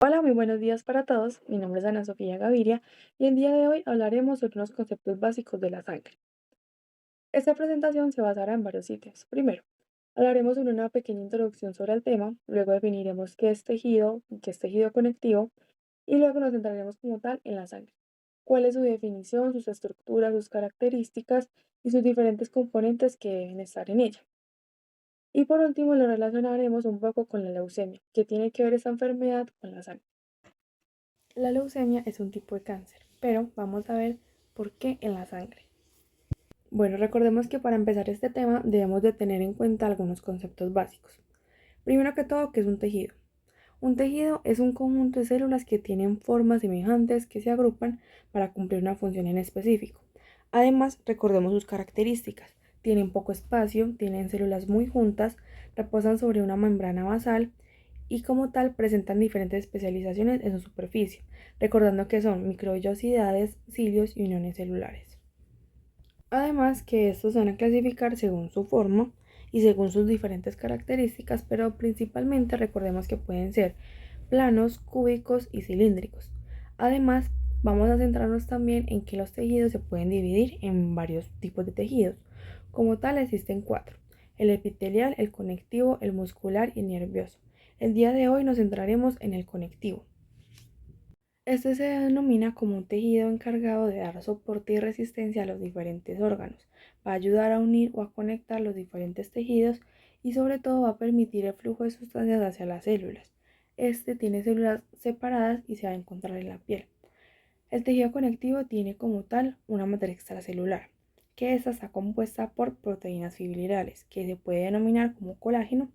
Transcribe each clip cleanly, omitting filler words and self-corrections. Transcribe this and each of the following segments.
Hola, muy buenos días para todos. Mi nombre es Ana Sofía Gaviria y el día de hoy hablaremos sobre unos conceptos básicos de la sangre. Esta presentación se basará en varios sitios. Primero, hablaremos sobre una pequeña introducción sobre el tema, luego definiremos qué es tejido y qué es tejido conectivo y luego nos centraremos como tal en la sangre. Cuál es su definición, sus estructuras, sus características y sus diferentes componentes que deben estar en ella. Y por último, lo relacionaremos un poco con la leucemia, que tiene que ver esta enfermedad con la sangre. La leucemia es un tipo de cáncer, pero vamos a ver por qué en la sangre. Bueno, recordemos que para empezar este tema debemos de tener en cuenta algunos conceptos básicos. Primero que todo, ¿qué es un tejido? Un tejido es un conjunto de células que tienen formas semejantes que se agrupan para cumplir una función en específico. Además, recordemos sus características. Tienen poco espacio, tienen células muy juntas, reposan sobre una membrana basal y como tal presentan diferentes especializaciones en su superficie, recordando que son microvellosidades, cilios y uniones celulares. Además que estos se van a clasificar según su forma y según sus diferentes características, pero principalmente recordemos que pueden ser planos, cúbicos y cilíndricos. Además, vamos a centrarnos también en que los tejidos se pueden dividir en varios tipos de tejidos. Como tal existen cuatro: el epitelial, el conectivo, el muscular y el nervioso. El día de hoy nos centraremos en el conectivo. Este se denomina como un tejido encargado de dar soporte y resistencia a los diferentes órganos, va a ayudar a unir o a conectar los diferentes tejidos y sobre todo va a permitir el flujo de sustancias hacia las células. Este tiene células separadas y se va a encontrar en la piel. El tejido conectivo tiene como tal una matriz extracelular, que esta está compuesta por proteínas fibriliales, que se puede denominar como colágeno.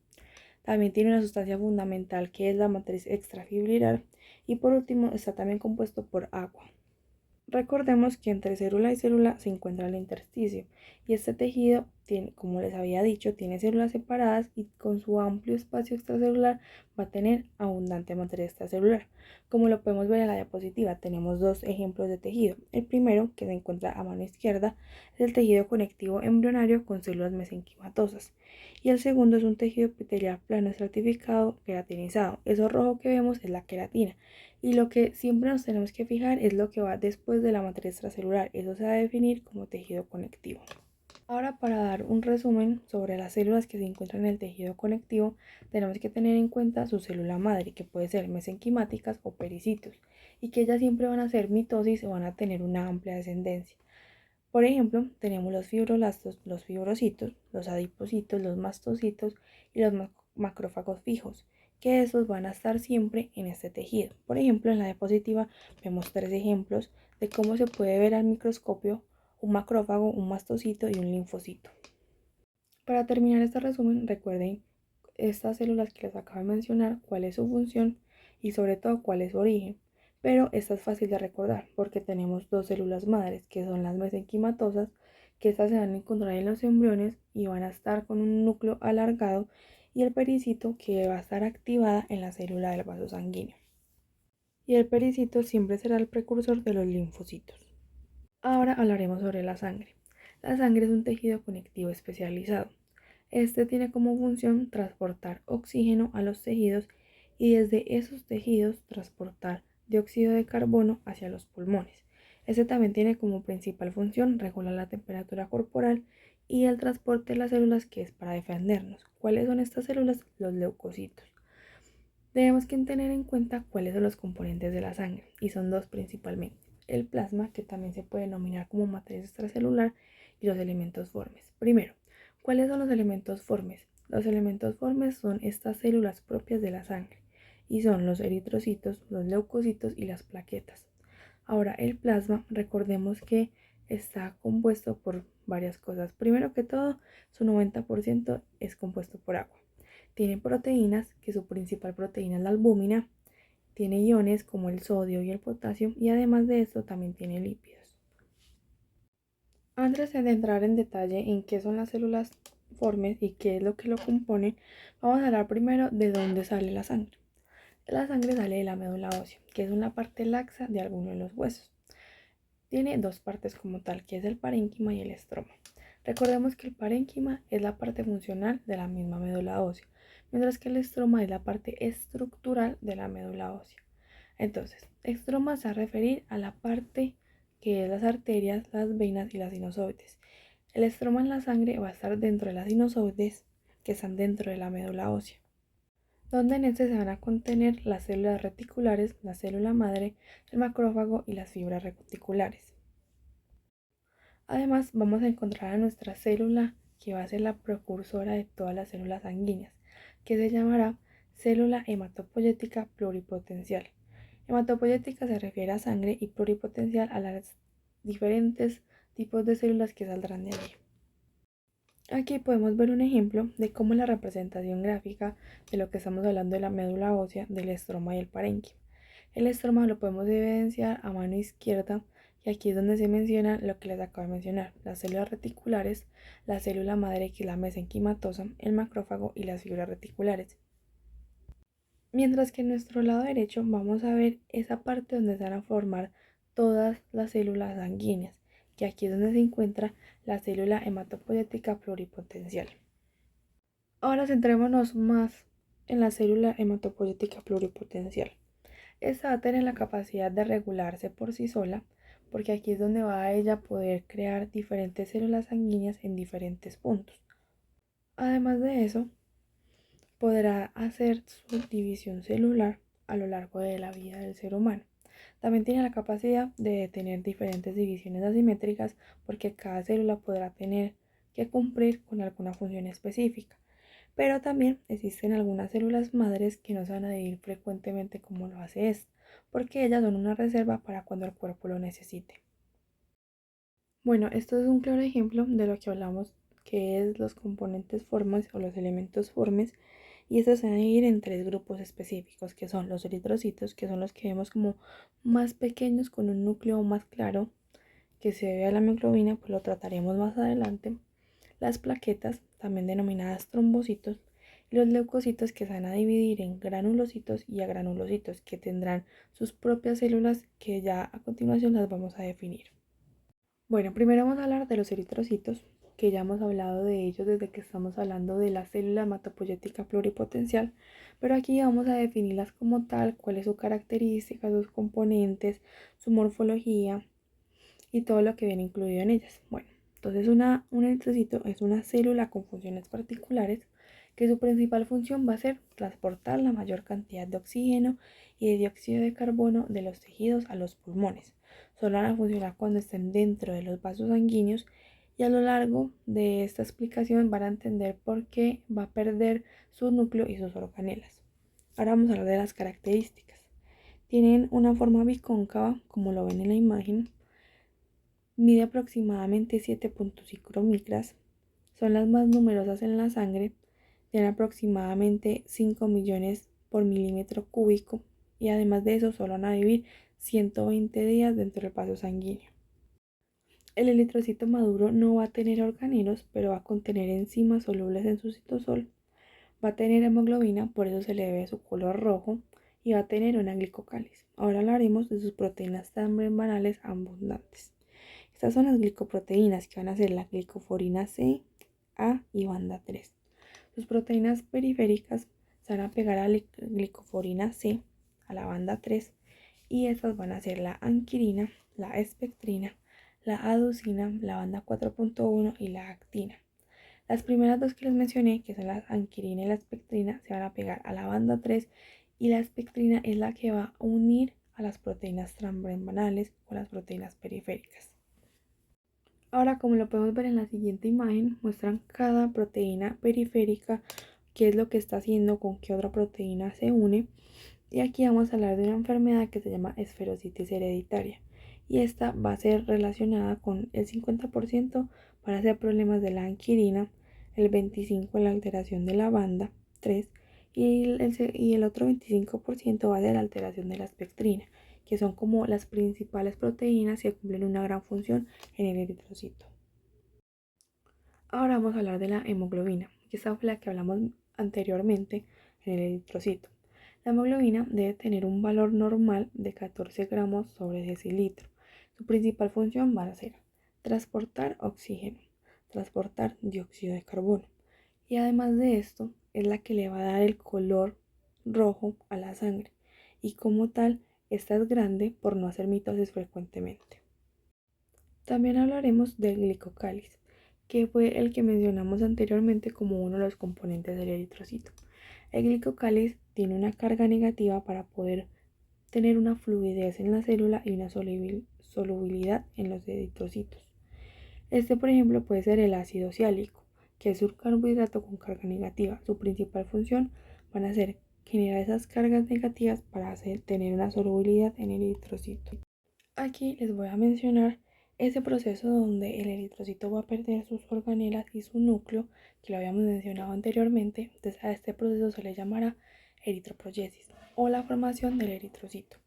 También tiene una sustancia fundamental que es la matriz extrafibrilar y por último está también compuesto por agua. Recordemos que entre célula y célula se encuentra el intersticio y este tejido tiene, como les había dicho, tiene células separadas y con su amplio espacio extracelular va a tener abundante materia extracelular. Como lo podemos ver en la diapositiva, tenemos dos ejemplos de tejido. El primero, que se encuentra a mano izquierda, es el tejido conectivo embrionario con células mesenquimatosas. Y el segundo es un tejido epitelial plano estratificado queratinizado. Eso rojo que vemos es la queratina. Y lo que siempre nos tenemos que fijar es lo que va después de la matriz extracelular. Eso se va a definir como tejido conectivo. Ahora, para dar un resumen sobre las células que se encuentran en el tejido conectivo, tenemos que tener en cuenta su célula madre, que puede ser mesenquimáticas o pericitos, y que ellas siempre van a ser mitosis o van a tener una amplia descendencia. Por ejemplo, tenemos los fibroblastos, los fibrocitos, los adipocitos, los mastocitos y los macrófagos fijos, que esos van a estar siempre en este tejido. Por ejemplo, en la diapositiva vemos tres ejemplos de cómo se puede ver al microscopio un macrófago, un mastocito y un linfocito. Para terminar este resumen, recuerden estas células que les acabo de mencionar, cuál es su función y sobre todo cuál es su origen. Pero esta es fácil de recordar porque tenemos dos células madres que son las mesenquimatosas, que estas se van a encontrar en los embriones y van a estar con un núcleo alargado, y el pericito, que va a estar activada en la célula del vaso sanguíneo. Y el pericito siempre será el precursor de los linfocitos. Ahora hablaremos sobre la sangre. La sangre es un tejido conectivo especializado. Este tiene como función transportar oxígeno a los tejidos y desde esos tejidos transportar dióxido de carbono hacia los pulmones. Este también tiene como principal función regular la temperatura corporal y el transporte de las células, que es para defendernos. ¿Cuáles son estas células? Los leucocitos. Debemos que tener en cuenta cuáles son los componentes de la sangre, y son dos principalmente: el plasma, que también se puede denominar como matriz extracelular, y los elementos formes. Primero, ¿cuáles son los elementos formes? Los elementos formes son estas células propias de la sangre y son los eritrocitos, los leucocitos y las plaquetas. Ahora, el plasma, recordemos que está compuesto por varias cosas. Primero que todo, su 90% es compuesto por agua. Tiene proteínas, que su principal proteína es la albúmina. Tiene iones como el sodio y el potasio, y además de esto también tiene lípidos. Antes de entrar en detalle en qué son las células formes y qué es lo que lo compone, vamos a hablar primero de dónde sale la sangre. La sangre sale de la médula ósea, que es una parte laxa de alguno de los huesos. Tiene dos partes como tal, que es el parénquima y el estroma. Recordemos que el parénquima es la parte funcional de la misma médula ósea, mientras que el estroma es la parte estructural de la médula ósea. Entonces, estroma se va a referir a la parte que es las arterias, las venas y las sinusoides. El estroma en la sangre va a estar dentro de las sinusoides que están dentro de la médula ósea, donde en este se van a contener las células reticulares, la célula madre, el macrófago y las fibras reticulares. Además, vamos a encontrar a nuestra célula que va a ser la precursora de todas las células sanguíneas, que se llamará célula hematopoyética pluripotencial. Hematopoyética se refiere a sangre y pluripotencial a las diferentes tipos de células que saldrán de allí. Aquí podemos ver un ejemplo de cómo la representación gráfica de lo que estamos hablando de la médula ósea, del estroma y el parénquima. El estroma lo podemos evidenciar a mano izquierda y aquí es donde se menciona lo que les acabo de mencionar, las células reticulares, la célula madre que es la mesenquimatosa, el macrófago y las fibras reticulares. Mientras que en nuestro lado derecho vamos a ver esa parte donde se van a formar todas las células sanguíneas, que aquí es donde se encuentra la célula hematopoyética pluripotencial. Ahora centrémonos más en la célula hematopoyética pluripotencial. Esta va a tener la capacidad de regularse por sí sola, porque aquí es donde va a ella poder crear diferentes células sanguíneas en diferentes puntos. Además de eso, podrá hacer su división celular a lo largo de la vida del ser humano. También tiene la capacidad de tener diferentes divisiones asimétricas porque cada célula podrá tener que cumplir con alguna función específica. Pero también existen algunas células madres que no se van a dividir frecuentemente como lo hace esta, porque ellas son una reserva para cuando el cuerpo lo necesite. Bueno, esto es un claro ejemplo de lo que hablamos, que es los componentes formes o los elementos formes, y estos se van a dividir en tres grupos específicos, que son los eritrocitos, que son los que vemos como más pequeños con un núcleo más claro, que se debe a la hemoglobina, pues lo trataremos más adelante. Las plaquetas, también denominadas trombocitos, y los leucocitos, que se van a dividir en granulocitos y agranulocitos, que tendrán sus propias células que ya a continuación las vamos a definir. Bueno, primero vamos a hablar de los eritrocitos, que ya hemos hablado de ellos desde que estamos hablando de la célula hematopoyética pluripotencial, pero aquí vamos a definirlas como tal, cuál es su característica, sus componentes, su morfología y todo lo que viene incluido en ellas. Bueno, entonces un eritrocito es una célula con funciones particulares que su principal función va a ser transportar la mayor cantidad de oxígeno y de dióxido de carbono de los tejidos a los pulmones. Solo van a funcionar cuando estén dentro de los vasos sanguíneos y a lo largo de esta explicación van a entender por qué va a perder su núcleo y sus organelas. Ahora vamos a hablar de las características. Tienen una forma bicóncava, como lo ven en la imagen, mide aproximadamente 7.5 micras, son las más numerosas en la sangre, tienen aproximadamente 5 millones por milímetro cúbico y además de eso solo van a vivir 120 días dentro del vaso sanguíneo. El eritrocito maduro no va a tener organelos, pero va a contener enzimas solubles en su citosol, va a tener hemoglobina, por eso se le ve su color rojo, y va a tener una glicocáliz. Ahora hablaremos de sus proteínas transmembranares abundantes. Estas son las glicoproteínas que van a ser la glicoforina C, A y banda 3. Sus proteínas periféricas se van a pegar a la glicoforina C, a la banda 3, y estas van a ser la anquirina, la espectrina, la aducina, la banda 4.1 y la actina. Las primeras dos que les mencioné, que son la anquirina y la espectrina, se van a pegar a la banda 3 y la espectrina es la que va a unir a las proteínas transmembranares o las proteínas periféricas. Ahora, como lo podemos ver en la siguiente imagen, muestran cada proteína periférica, qué es lo que está haciendo, con qué otra proteína se une. Y aquí vamos a hablar de una enfermedad que se llama esferocitis hereditaria. Y esta va a ser relacionada con el 50% para hacer problemas de la anquirina, el 25% en la alteración de la banda 3 y el otro 25% va a ser la alteración de la espectrina, que son como las principales proteínas que cumplen una gran función en el eritrocito. Ahora vamos a hablar de la hemoglobina, que esta fue la que hablamos anteriormente en el eritrocito. La hemoglobina debe tener un valor normal de 14 gramos sobre decilitro. Su principal función va a ser transportar oxígeno, transportar dióxido de carbono. Y además de esto, es la que le va a dar el color rojo a la sangre. Y como tal, Esta es grande por no hacer mitosis frecuentemente. También hablaremos del glicocáliz, que fue el que mencionamos anteriormente como uno de los componentes del eritrocito. El glicocáliz tiene una carga negativa para poder tener una fluidez en la célula y una solubilidad en los eritrocitos. Este, por ejemplo, puede ser el ácido ciálico, que es un carbohidrato con carga negativa. Su principal función van a ser generar esas cargas negativas para tener una solubilidad en el eritrocito. Aquí les voy a mencionar ese proceso donde el eritrocito va a perder sus organelas y su núcleo, que lo habíamos mencionado anteriormente. Entonces a este proceso se le llamará eritropoyesis o la formación del eritrocito.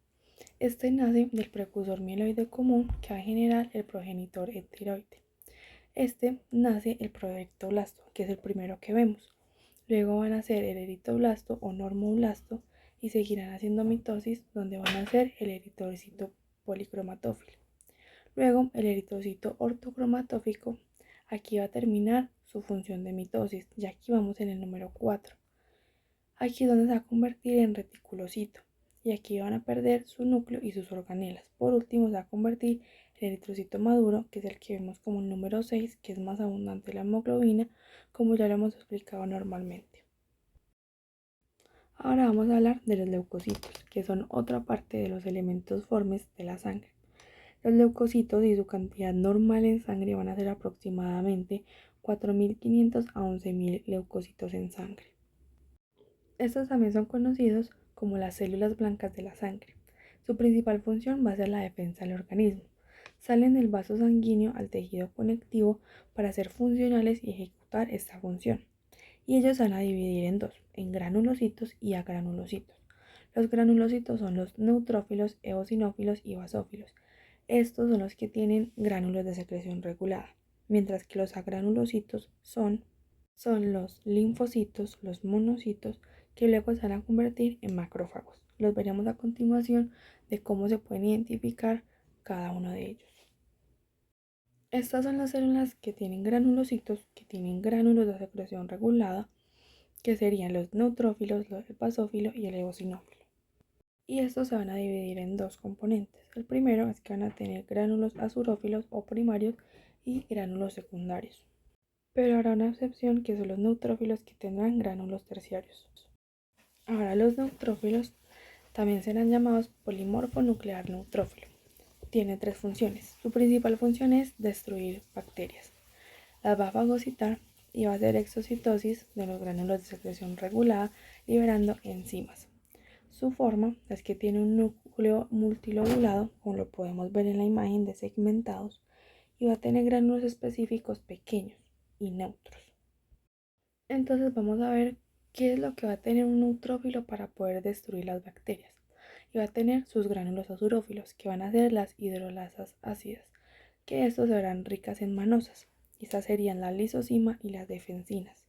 Este nace del precursor mieloide común que va a generar el progenitor tiroide. Este nace el proectoblasto, que es el primero que vemos. Luego van a ser el eritroblasto o normoblasto y seguirán haciendo mitosis donde van a ser el eritrocito policromatófilo. Luego el eritrocito ortocromatófico, aquí va a terminar su función de mitosis, y aquí vamos en el número 4. Aquí es donde se va a convertir en reticulocito y aquí van a perder su núcleo y sus organelas. Por último se va a convertir en eritrocito maduro, que es el que vemos como el número 6, que es más abundante la hemoglobina, como ya lo hemos explicado normalmente. Ahora vamos a hablar de los leucocitos, que son otra parte de los elementos formes de la sangre. Los leucocitos y su cantidad normal en sangre van a ser aproximadamente 4.500 a 11.000 leucocitos en sangre. Estos también son conocidos como las células blancas de la sangre. Su principal función va a ser la defensa del organismo. Salen del vaso sanguíneo al tejido conectivo para ser funcionales y ejecutar esta función. Y ellos se van a dividir en dos, en granulocitos y agranulocitos. Los granulocitos son los neutrófilos, eosinófilos y basófilos. Estos son los que tienen gránulos de secreción regulada, mientras que los agranulocitos son los linfocitos, los monocitos, que luego se van a convertir en macrófagos. Los veremos a continuación de cómo se pueden identificar cada uno de ellos. Estas son las células que tienen granulocitos, que tienen gránulos de secreción regulada, que serían los neutrófilos, el basófilo y el eosinófilo. Y estos se van a dividir en dos componentes. El primero es que van a tener gránulos azurófilos o primarios y gránulos secundarios. Pero habrá una excepción, que son los neutrófilos, que tendrán gránulos terciarios. Ahora los neutrófilos también serán llamados polimorfo nuclear neutrófilo. Tiene tres funciones. Su principal función es destruir bacterias. Las va a fagocitar y va a hacer exocitosis de los gránulos de secreción regulada, liberando enzimas. Su forma es que tiene un núcleo multilobulado, como lo podemos ver en la imagen de segmentados, y va a tener gránulos específicos pequeños y neutros. Entonces vamos a ver qué es lo que va a tener un neutrófilo para poder destruir las bacterias. Y va a tener sus gránulos azurófilos, que van a ser las hidrolasas ácidas, que estos serán ricas en mannosas. Estas serían la lisozima y las defensinas.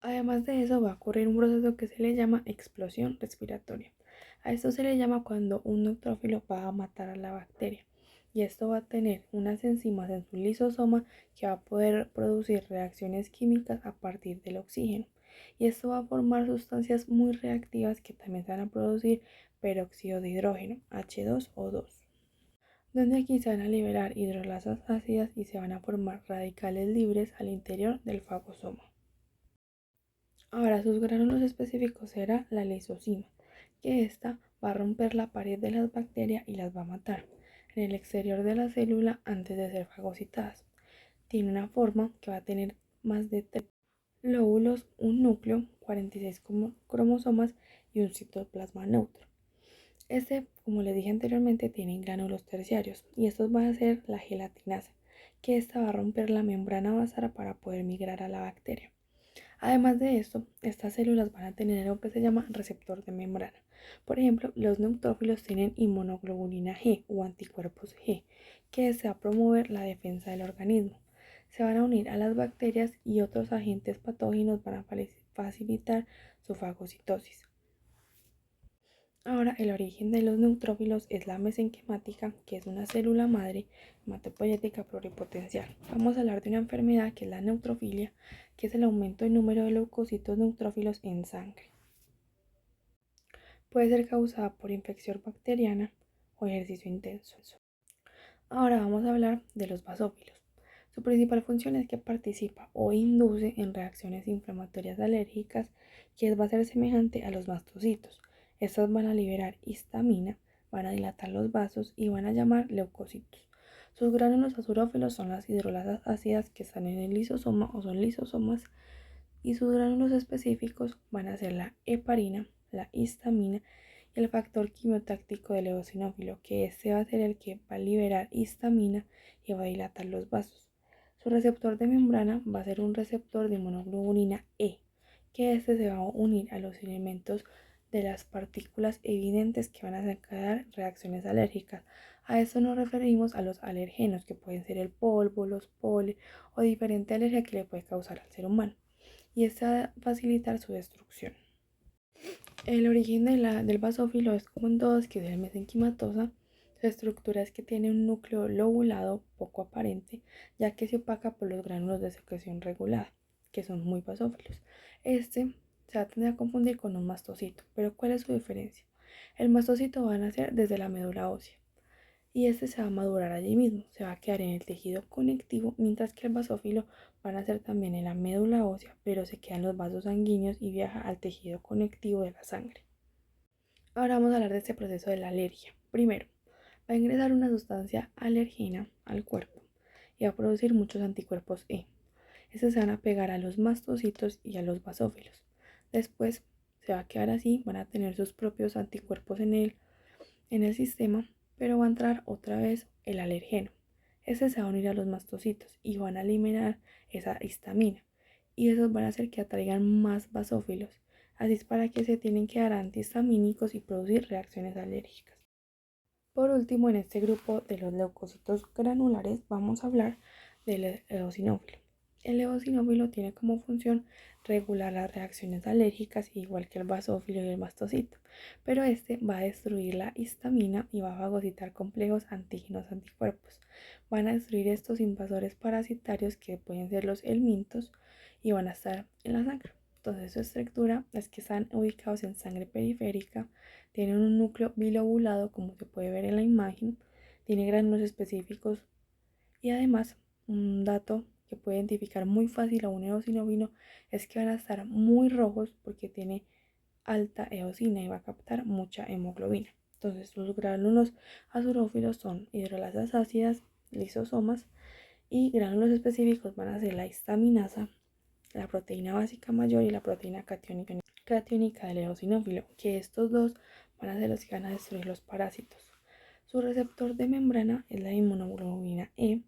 Además de eso va a ocurrir un proceso que se le llama explosión respiratoria. A esto se le llama cuando un neutrófilo va a matar a la bacteria. Y esto va a tener unas enzimas en su lisosoma que va a poder producir reacciones químicas a partir del oxígeno. Y esto va a formar sustancias muy reactivas que también se van a producir peróxido de hidrógeno, H2O2, donde aquí se van a liberar hidrolasas ácidas y se van a formar radicales libres al interior del fagosoma. Ahora sus gránulos específicos será la lisozima, que ésta va a romper la pared de las bacterias y las va a matar en el exterior de la célula antes de ser fagocitadas. Tiene una forma que va a tener más de 3 lóbulos, un núcleo, 46 cromosomas y un citoplasma neutro. Este, como les dije anteriormente, tiene gránulos terciarios y estos van a ser la gelatinasa, que esta va a romper la membrana basal para poder migrar a la bacteria. Además de esto, estas células van a tener algo que se llama receptor de membrana. Por ejemplo, los neutrófilos tienen inmunoglobulina G o anticuerpos G, que se va a promover la defensa del organismo. Se van a unir a las bacterias y otros agentes patógenos para facilitar su fagocitosis. Ahora, el origen de los neutrófilos es la mesenquimática, que es una célula madre hematopoyética pluripotencial. Vamos a hablar de una enfermedad que es la neutrofilia, que es el aumento del número de leucocitos neutrófilos en sangre. Puede ser causada por infección bacteriana o ejercicio intenso. Ahora vamos a hablar de los basófilos. Su principal función es que participa o induce en reacciones inflamatorias alérgicas, que va a ser semejante a los mastocitos. Estas van a liberar histamina, van a dilatar los vasos y van a llamar leucocitos. Sus gránulos azurófilos son las hidrolasas ácidas que están en el lisosoma o son lisosomas, y sus gránulos específicos van a ser la heparina, la histamina y el factor quimiotáctico del eosinófilo, que este va a ser el que va a liberar histamina y va a dilatar los vasos. Su receptor de membrana va a ser un receptor de inmunoglobulina E, que este se va a unir a los elementos de las partículas evidentes que van a desencadenar reacciones alérgicas. A esto nos referimos a los alergenos, que pueden ser el polvo, los polen o diferente alergia que le puede causar al ser humano, y es a facilitar su destrucción. El origen del basófilo es como en todos, que es el mesenquimatosa. Su estructura es que tiene un núcleo lobulado poco aparente, ya que se opaca por los gránulos de secreción regulada, que son muy basófilos. Este se va a tener a confundir con un mastocito, pero ¿cuál es su diferencia? El mastocito va a nacer desde la médula ósea, y este se va a madurar allí mismo, se va a quedar en el tejido conectivo, mientras que el basófilo van a ser también en la médula ósea, pero se quedan los vasos sanguíneos y viaja al tejido conectivo de la sangre. Ahora vamos a hablar de este proceso de la alergia. Primero, va a ingresar una sustancia alergena al cuerpo y va a producir muchos anticuerpos E. Estos se van a pegar a los mastocitos y a los basófilos. Después se va a quedar así, van a tener sus propios anticuerpos en el sistema, pero va a entrar otra vez el alergeno. Ese se va a unir a los mastocitos y van a eliminar esa histamina, y esos van a hacer que atraigan más basófilos. Así es para que se tienen que dar antihistamínicos y producir reacciones alérgicas. Por último, en este grupo de los leucocitos granulares vamos a hablar del eosinófilo. El eosinófilo tiene como función regular las reacciones alérgicas, igual que el basófilo y el mastocito, pero este va a destruir la histamina y va a fagocitar complejos antígenos anticuerpos. Van a destruir estos invasores parasitarios, que pueden ser los helmintos, y van a estar en la sangre. Entonces su estructura es que están ubicados en sangre periférica, tienen un núcleo bilobulado, como se puede ver en la imagen, tiene gránulos específicos, y además un dato que puede identificar muy fácil a un eosinófilo es que van a estar muy rojos porque tiene alta eosina y va a captar mucha hemoglobina. Entonces sus gránulos azurófilos son hidrolasas ácidas, lisosomas, y gránulos específicos van a ser la histaminasa, la proteína básica mayor y la proteína catiónica del eosinófilo, que estos dos van a ser los que van a destruir los parásitos. Su receptor de membrana es la inmunoglobulina E.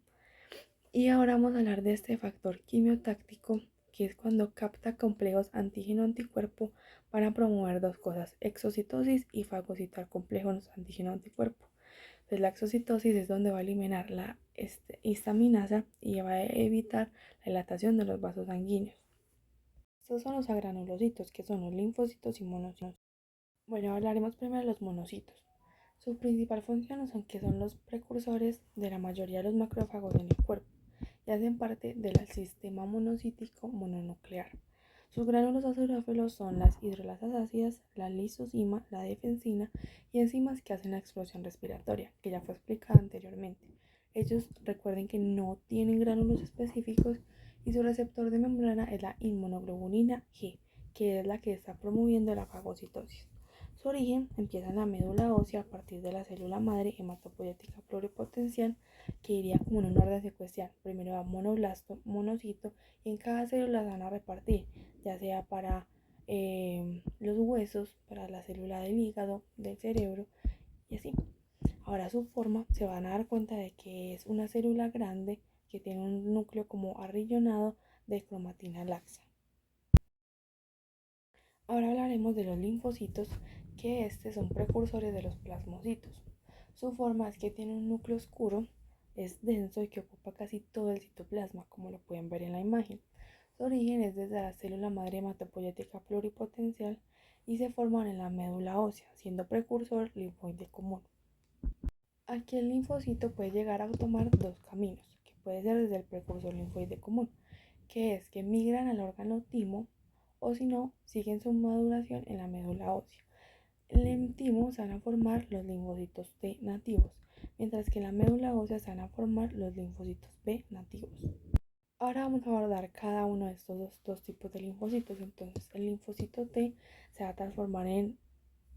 Y ahora vamos a hablar de este factor quimiotáctico, que es cuando capta complejos antígeno-anticuerpo para promover dos cosas: exocitosis y fagocitar complejos antígeno-anticuerpo. Entonces la exocitosis es donde va a eliminar la histaminasa y va a evitar la dilatación de los vasos sanguíneos. Estos son los agranulocitos, que son los linfocitos y monocitos. Bueno, hablaremos primero de los monocitos. Su principal función son que son los precursores de la mayoría de los macrófagos en el cuerpo y hacen parte del sistema monocítico mononuclear. Sus gránulos azurófilos son las hidrolasas ácidas, la lisozima, la defensina y enzimas que hacen la explosión respiratoria, que ya fue explicada anteriormente. Ellos, recuerden que no tienen gránulos específicos, y su receptor de membrana es la inmunoglobulina G, que es la que está promoviendo la fagocitosis. Su origen empieza en la médula ósea a partir de la célula madre hematopoyética pluripotencial, que iría como en un orden secuencial. Primero va monoblasto, monocito, y en cada célula se van a repartir, ya sea para los huesos, para la célula del hígado, del cerebro, y así. Ahora su forma, se van a dar cuenta de que es una célula grande que tiene un núcleo como arrillonado de cromatina laxa. Ahora hablaremos de los linfocitos, que son precursores de los plasmocitos. Su forma es que tiene un núcleo oscuro, es denso y que ocupa casi todo el citoplasma, como lo pueden ver en la imagen. Su origen es desde la célula madre hematopoyética pluripotencial y se forman en la médula ósea, siendo precursor linfoide común. Aquí el linfocito puede llegar a tomar dos caminos, que puede ser desde el precursor linfoide común, que es que migran al órgano timo, o si no, siguen su maduración en la médula ósea. En el timo se van a formar los linfocitos T nativos, mientras que en la médula ósea se van a formar los linfocitos B nativos. Ahora vamos a abordar cada uno de estos dos tipos de linfocitos. Entonces, el linfocito T se va a transformar en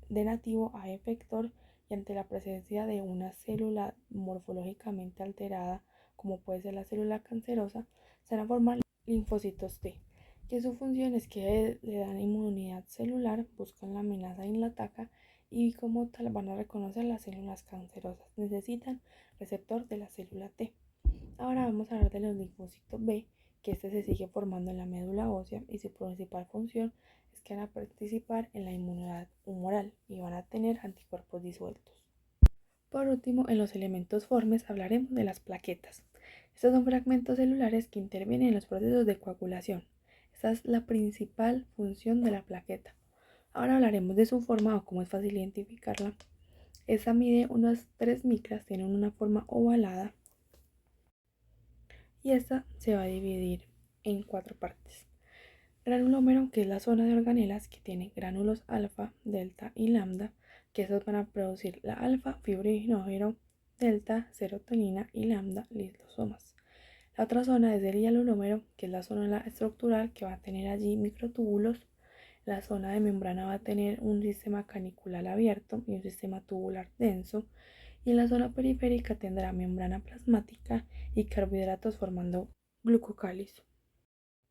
de nativo a efector y ante la presencia de una célula morfológicamente alterada, como puede ser la célula cancerosa, se van a formar linfocitos T, que su función es que le dan inmunidad celular, buscan la amenaza y la atacan y como tal van a reconocer las células cancerosas. Necesitan receptor de la célula T. Ahora vamos a hablar de los linfocitos B, que este se sigue formando en la médula ósea y su principal función es que van a participar en la inmunidad humoral y van a tener anticuerpos disueltos. Por último, en los elementos formes hablaremos de las plaquetas. Estos son fragmentos celulares que intervienen en los procesos de coagulación. Esta es la principal función de la plaqueta. Ahora hablaremos de su forma o cómo es fácil identificarla. Esta mide unas 3 micras, tiene una forma ovalada y esta se va a dividir en 4 partes. Granulómero, que es la zona de organelas que tiene gránulos alfa, delta y lambda, que estos van a producir la alfa, fibrinógeno, delta, serotonina y lambda, lisosomas. La otra zona es el hialonómero, que es la zona estructural que va a tener allí microtúbulos. La zona de membrana va a tener un sistema canicular abierto y un sistema tubular denso. Y en la zona periférica tendrá membrana plasmática y carbohidratos formando glucocálido.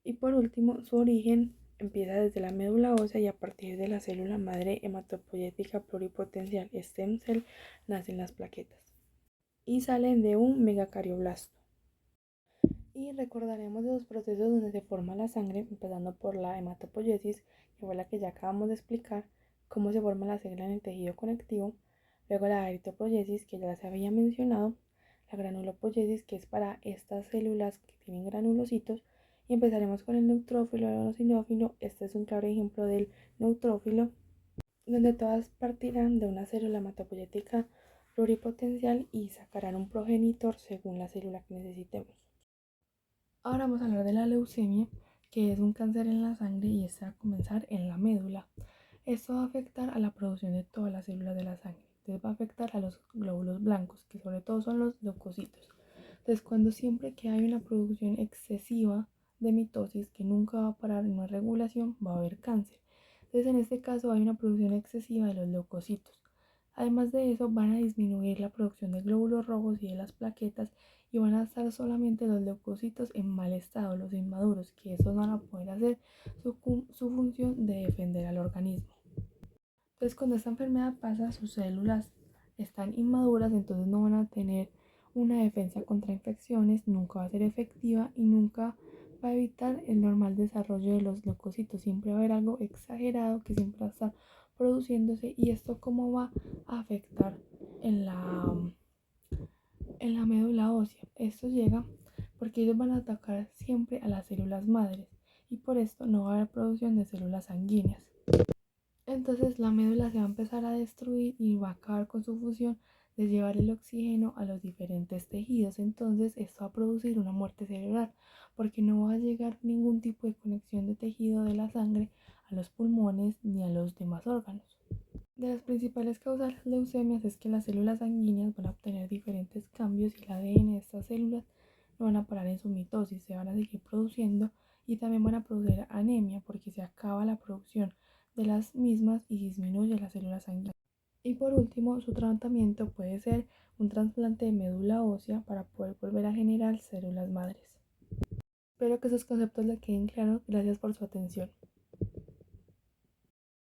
Y por último, su origen empieza desde la médula ósea y a partir de la célula madre hematopoyética pluripotencial stem cell nacen las plaquetas y salen de un megacardioblasto. Y recordaremos los procesos donde se forma la sangre, empezando por la hematopoiesis, que fue la que ya acabamos de explicar, cómo se forma la sangre en el tejido conectivo, luego la eritropoiesis, que ya se había mencionado, la granulopoiesis, que es para estas células que tienen granulocitos, y empezaremos con el neutrófilo, el eosinófilo. Este es un claro ejemplo del neutrófilo, donde todas partirán de una célula hematopoyética pluripotencial y sacarán un progenitor según la célula que necesitemos. Ahora vamos a hablar de la leucemia, que es un cáncer en la sangre y este va a comenzar en la médula. Esto va a afectar a la producción de todas las células de la sangre. Entonces va a afectar a los glóbulos blancos, que sobre todo son los leucocitos. Entonces cuando siempre que hay una producción excesiva de mitosis que nunca va a parar en una regulación, va a haber cáncer. Entonces en este caso hay una producción excesiva de los leucocitos. Además de eso, van a disminuir la producción de glóbulos rojos y de las plaquetas y van a estar solamente los leucocitos en mal estado, los inmaduros, que esos no van a poder hacer su función de defender al organismo. Entonces, cuando esta enfermedad pasa, sus células están inmaduras, entonces no van a tener una defensa contra infecciones, nunca va a ser efectiva y nunca va a evitar el normal desarrollo de los leucocitos. Siempre va a haber algo exagerado que siempre va a estar produciéndose y esto cómo va a afectar en la médula ósea. Esto llega porque ellos van a atacar siempre a las células madres y por esto no va a haber producción de células sanguíneas. Entonces la médula se va a empezar a destruir y va a acabar con su función de llevar el oxígeno a los diferentes tejidos. Entonces esto va a producir una muerte cerebral porque no va a llegar ningún tipo de conexión de tejido de la sangre a los pulmones ni a los demás órganos. De las principales causas de las leucemias es que las células sanguíneas van a obtener diferentes cambios y el ADN de estas células no van a parar en su mitosis, se van a seguir produciendo y también van a producir anemia porque se acaba la producción de las mismas y disminuye las células sanguíneas. Y por último, su tratamiento puede ser un trasplante de médula ósea para poder volver a generar células madres. Espero que esos conceptos le queden claros. Gracias por su atención.